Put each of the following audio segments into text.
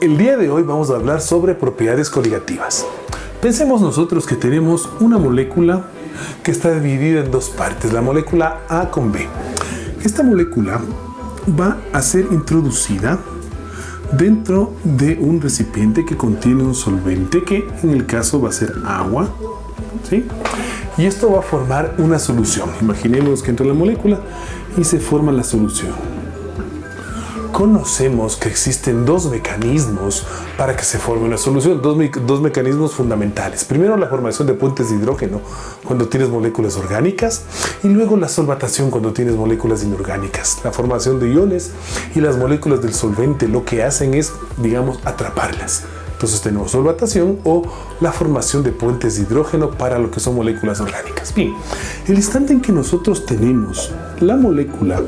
El día de hoy vamos a hablar sobre propiedades coligativas. Pensemos nosotros que tenemos una molécula que está dividida en dos partes, la molécula A con B. Esta molécula va a ser introducida dentro de un recipiente que contiene un solvente que en el caso va a ser agua, ¿sí? Y esto va a formar una solución. Imaginemos que entra la molécula y se forma la solución. Conocemos que existen dos mecanismos para que se forme una solución, dos mecanismos fundamentales. Primero, la formación de puentes de hidrógeno cuando tienes moléculas orgánicas, y luego la solvatación cuando tienes moléculas inorgánicas. La formación de iones y las moléculas del solvente lo que hacen es, digamos, atraparlas. Entonces tenemos solvatación o la formación de puentes de hidrógeno para lo que son moléculas orgánicas. Bien, el instante en que nosotros tenemos la molécula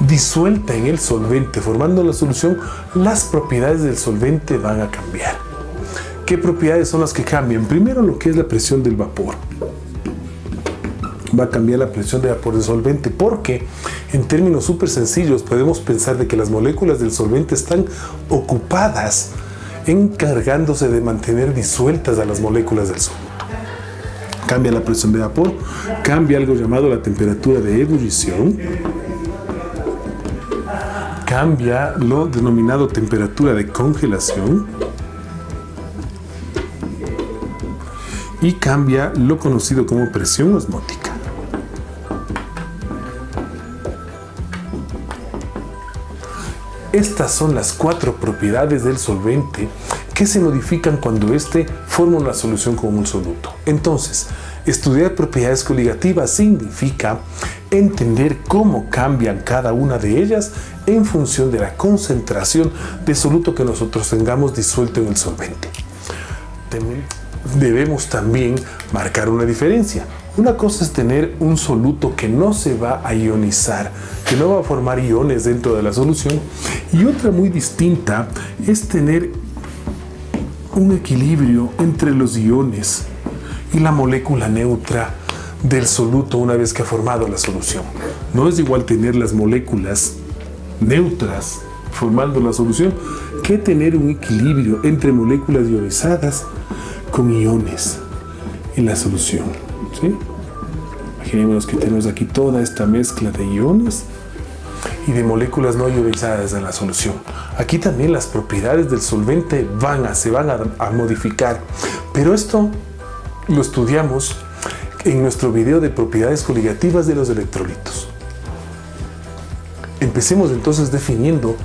disuelta en el solvente formando la solución, las propiedades del solvente van a cambiar. ¿Qué propiedades son las que cambian? Primero, lo que es la presión del vapor. Va a cambiar la presión de vapor del solvente porque, en términos súper sencillos, podemos pensar de que las moléculas del solvente están ocupadas encargándose de mantener disueltas a las moléculas del soluto. Cambia la presión de vapor, cambia algo llamado la temperatura de ebullición, cambia lo denominado temperatura de congelación y cambia lo conocido como presión osmótica. Estas son las 4 propiedades del solvente que se modifican cuando éste forma una solución con un soluto. Entonces, estudiar propiedades coligativas significa entender cómo cambian cada una de ellas en función de la concentración de soluto que nosotros tengamos disuelto en el solvente. Debemos también marcar una diferencia. Una cosa es tener un soluto que no se va a ionizar, que no va a formar iones dentro de la solución, y otra muy distinta es tener un equilibrio entre los iones y la molécula neutra del soluto una vez que ha formado la solución. No es igual tener las moléculas neutras formando la solución que tener un equilibrio entre moléculas ionizadas con iones en la solución, ¿sí? Imaginémonos que tenemos aquí toda esta mezcla de iones y de moléculas no ionizadas en la solución. Aquí también las propiedades del solvente se van a modificar, pero esto lo estudiamos en nuestro video de propiedades coligativas de los electrolitos. Empecemos entonces definiendo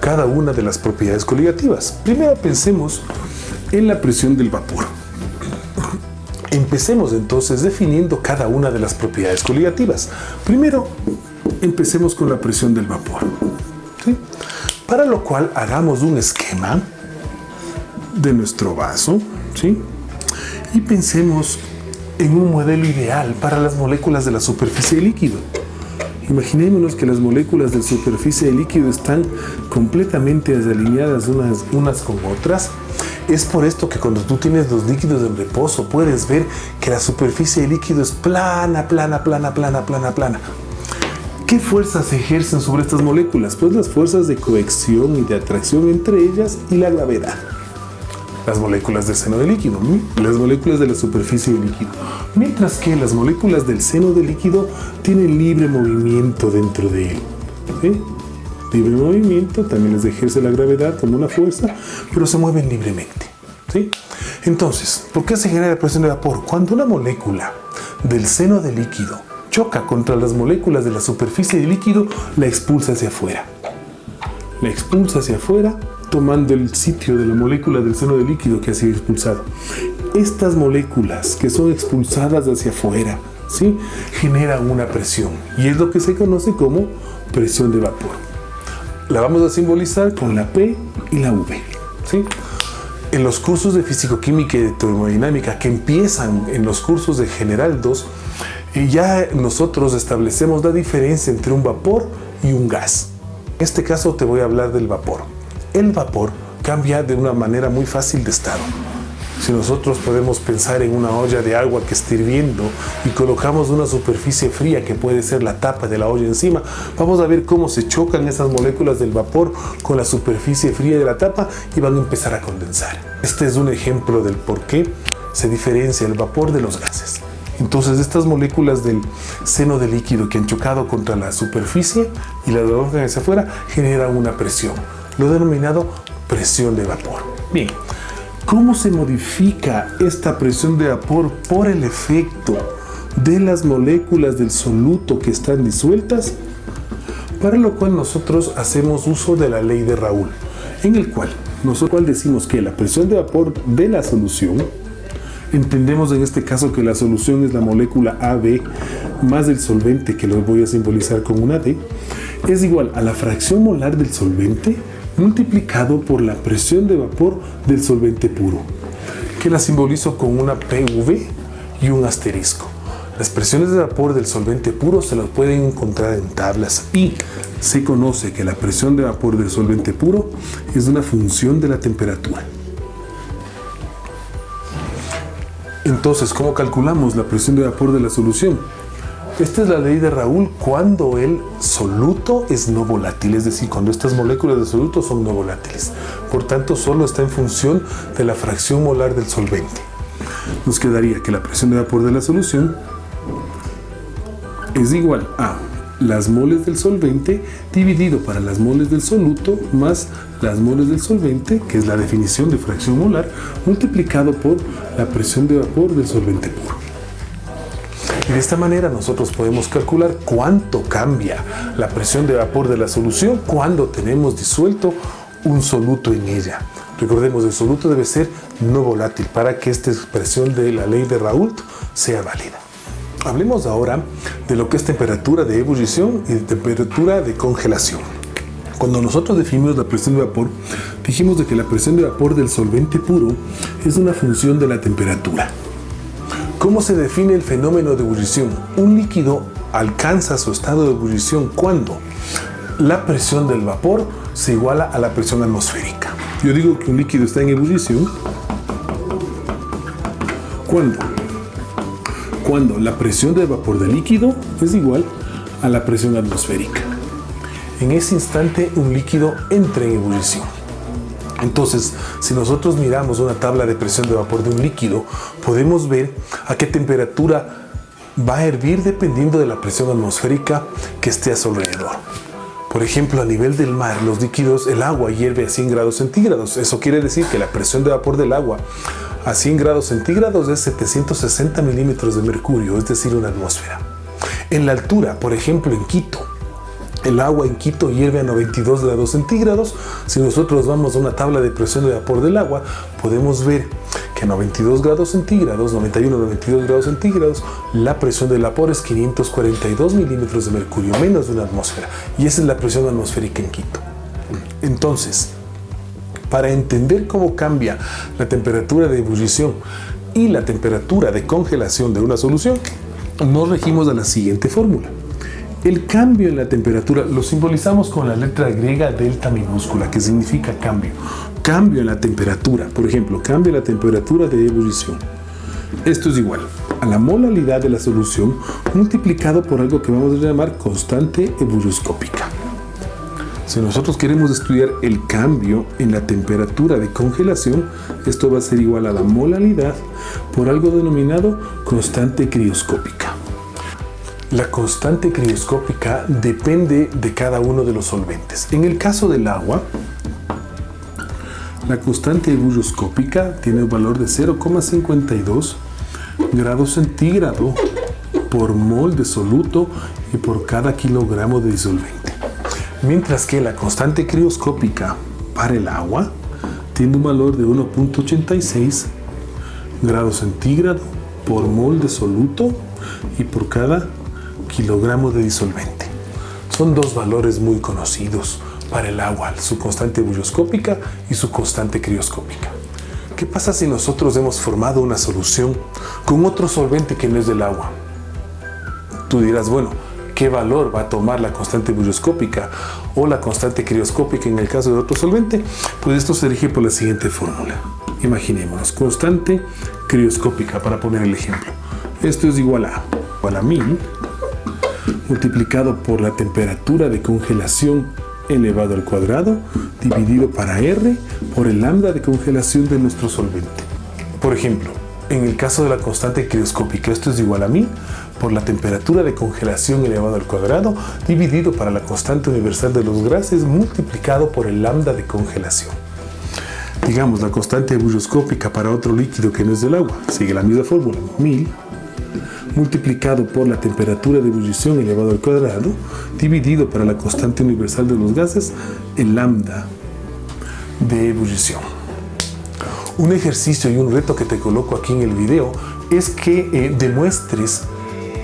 cada una de las propiedades coligativas. Primero pensemos en la presión del vapor. Empecemos entonces definiendo cada una de las propiedades coligativas. Primero, empecemos con la presión del vapor, ¿sí? Para lo cual hagamos un esquema de nuestro vaso, ¿sí? Y pensemos en un modelo ideal para las moléculas de la superficie de líquido. Imaginémonos que las moléculas de la superficie de líquido están completamente desalineadas unas con otras. Es por esto que cuando tú tienes los líquidos en reposo puedes ver que la superficie de líquido es plana, plana, plana, plana, plana, plana. ¿Qué fuerzas se ejercen sobre estas moléculas? Pues las fuerzas de cohesión y de atracción entre ellas y la gravedad. Las moléculas del seno del líquido, las moléculas de la superficie del líquido. Mientras que las moléculas del seno del líquido tienen libre movimiento dentro de él, ¿sí? Libre movimiento, también les ejerce la gravedad como una fuerza, pero se mueven libremente, ¿sí? Entonces, ¿por qué se genera presión de vapor? Cuando una molécula del seno del líquido choca contra las moléculas de la superficie del líquido, la expulsa hacia afuera. La expulsa hacia afuera, tomando el sitio de la molécula del seno del líquido que ha sido expulsado. Estas moléculas que son expulsadas hacia afuera, ¿sí?, generan una presión, y es lo que se conoce como presión de vapor. La vamos a simbolizar con la P y la V, ¿sí? En los cursos de físico-química y de termodinámica que empiezan en los cursos de General 2, ya nosotros establecemos la diferencia entre un vapor y un gas. En este caso te voy a hablar del vapor. El vapor cambia de una manera muy fácil de estado. Si nosotros podemos pensar en una olla de agua que está hirviendo y colocamos una superficie fría que puede ser la tapa de la olla encima, vamos a ver cómo se chocan esas moléculas del vapor con la superficie fría de la tapa y van a empezar a condensar. Este es un ejemplo del por qué se diferencia el vapor de los gases. Entonces estas moléculas del seno del líquido que han chocado contra la superficie y la arrojan hacia afuera generan una presión, lo denominado presión de vapor. Bien, ¿cómo se modifica esta presión de vapor por el efecto de las moléculas del soluto que están disueltas? Para lo cual nosotros hacemos uso de la ley de Raoult, en el cual nosotros decimos que la presión de vapor de la solución, entendemos en este caso que la solución es la molécula AB más el solvente, que lo voy a simbolizar con una D, es igual a la fracción molar del solvente multiplicado por la presión de vapor del solvente puro, que la simbolizo con una PV y un asterisco. Las presiones de vapor del solvente puro se las pueden encontrar en tablas y se conoce que la presión de vapor del solvente puro es una función de la temperatura. Entonces, ¿cómo calculamos la presión de vapor de la solución? Esta es la ley de Raoult cuando el soluto es no volátil, es decir, cuando estas moléculas de soluto son no volátiles. Por tanto, solo está en función de la fracción molar del solvente. Nos quedaría que la presión de vapor de la solución es igual a las moles del solvente dividido para las moles del soluto más las moles del solvente, que es la definición de fracción molar, multiplicado por la presión de vapor del solvente puro. Y de esta manera nosotros podemos calcular cuánto cambia la presión de vapor de la solución cuando tenemos disuelto un soluto en ella. Recordemos, el soluto debe ser no volátil para que esta expresión de la ley de Raoult sea válida. Hablemos ahora de lo que es temperatura de ebullición y de temperatura de congelación. Cuando nosotros definimos la presión de vapor, dijimos de que la presión de vapor del solvente puro es una función de la temperatura. ¿Cómo se define el fenómeno de ebullición? Un líquido alcanza su estado de ebullición cuando la presión del vapor se iguala a la presión atmosférica. Yo digo que un líquido está en ebullición cuando la presión del vapor del líquido es igual a la presión atmosférica. En ese instante un líquido entra en ebullición. Entonces, si nosotros miramos una tabla de presión de vapor de un líquido, podemos ver a qué temperatura va a hervir dependiendo de la presión atmosférica que esté a su alrededor. Por ejemplo, a nivel del mar, los líquidos, el agua hierve a 100 grados centígrados. Eso quiere decir que la presión de vapor del agua a 100 grados centígrados es 760 milímetros de mercurio, es decir, una atmósfera. En la altura, por ejemplo, en Quito, el agua en Quito hierve a 92 grados centígrados. Si nosotros vamos a una tabla de presión de vapor del agua, podemos ver que a 92 grados centígrados, 91-92 grados centígrados, la presión del vapor es 542 milímetros de mercurio, menos de una atmósfera. Y esa es la presión atmosférica en Quito. Entonces, para entender cómo cambia la temperatura de ebullición y la temperatura de congelación de una solución, nos regimos a la siguiente fórmula. El cambio en la temperatura lo simbolizamos con la letra griega delta minúscula, que significa cambio. Cambio en la temperatura, por ejemplo, cambio en la temperatura de ebullición. Esto es igual a la molaridad de la solución multiplicado por algo que vamos a llamar constante ebullioscópica. Si nosotros queremos estudiar el cambio en la temperatura de congelación, esto va a ser igual a la molaridad por algo denominado constante crioscópica. La constante crioscópica depende de cada uno de los solventes. En el caso del agua, la constante ebullioscópica tiene un valor de 0,52 grados centígrados por mol de soluto y por cada kilogramo de disolvente. Mientras que la constante crioscópica para el agua tiene un valor de 1,86 grados centígrados por mol de soluto y por cada kilogramo de disolvente. Son dos valores muy conocidos para el agua, su constante ebullioscópica y su constante crioscópica. ¿Qué pasa si nosotros hemos formado una solución con otro solvente que no es del agua? Tú dirás, bueno, ¿qué valor va a tomar la constante ebullioscópica o la constante crioscópica en el caso de otro solvente? Pues esto se rige por la siguiente fórmula. Imaginémonos, constante crioscópica, para poner el ejemplo. Esto es igual a 1000 multiplicado por la temperatura de congelación elevado al cuadrado dividido para R por el lambda de congelación de nuestro solvente. Por ejemplo, en el caso de la constante crioscópica, esto es igual a 1000 por la temperatura de congelación elevado al cuadrado dividido para la constante universal de los gases multiplicado por el lambda de congelación. Digamos, la constante ebulloscópica para otro líquido que no es del agua sigue la misma fórmula, 1000 multiplicado por la temperatura de ebullición elevado al cuadrado dividido para la constante universal de los gases, el lambda de ebullición. Un ejercicio y un reto que te coloco aquí en el video es que demuestres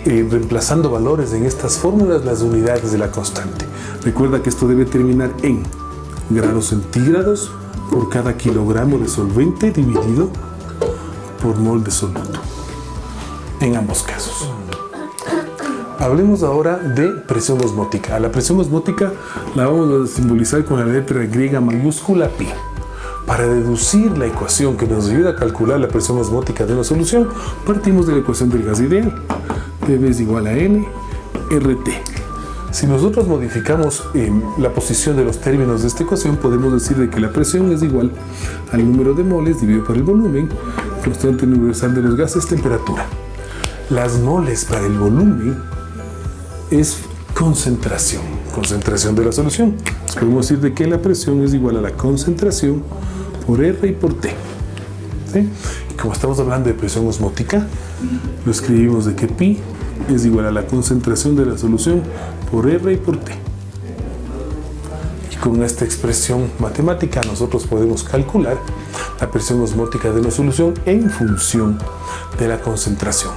reemplazando valores en estas fórmulas las unidades de la constante. Recuerda que esto debe terminar en grados centígrados por cada kilogramo de solvente dividido por mol de soluto, en ambos casos. Hablemos ahora de presión osmótica. A la presión osmótica la vamos a simbolizar con la letra griega mayúscula pi. Para deducir la ecuación que nos ayuda a calcular la presión osmótica de una solución, partimos de la ecuación del gas ideal. PV es igual a N RT. Si nosotros modificamos la posición de los términos de esta ecuación, podemos decir de que la presión es igual al número de moles dividido por el volumen, constante universal de los gases, temperatura. Las moles para el volumen es concentración de la solución. Podemos decir de que la presión es igual a la concentración por R y por T. ¿Sí? Y como estamos hablando de presión osmótica, lo escribimos de que pi es igual a la concentración de la solución por R y por T. Y con esta expresión matemática nosotros podemos calcular la presión osmótica de una solución en función de la concentración.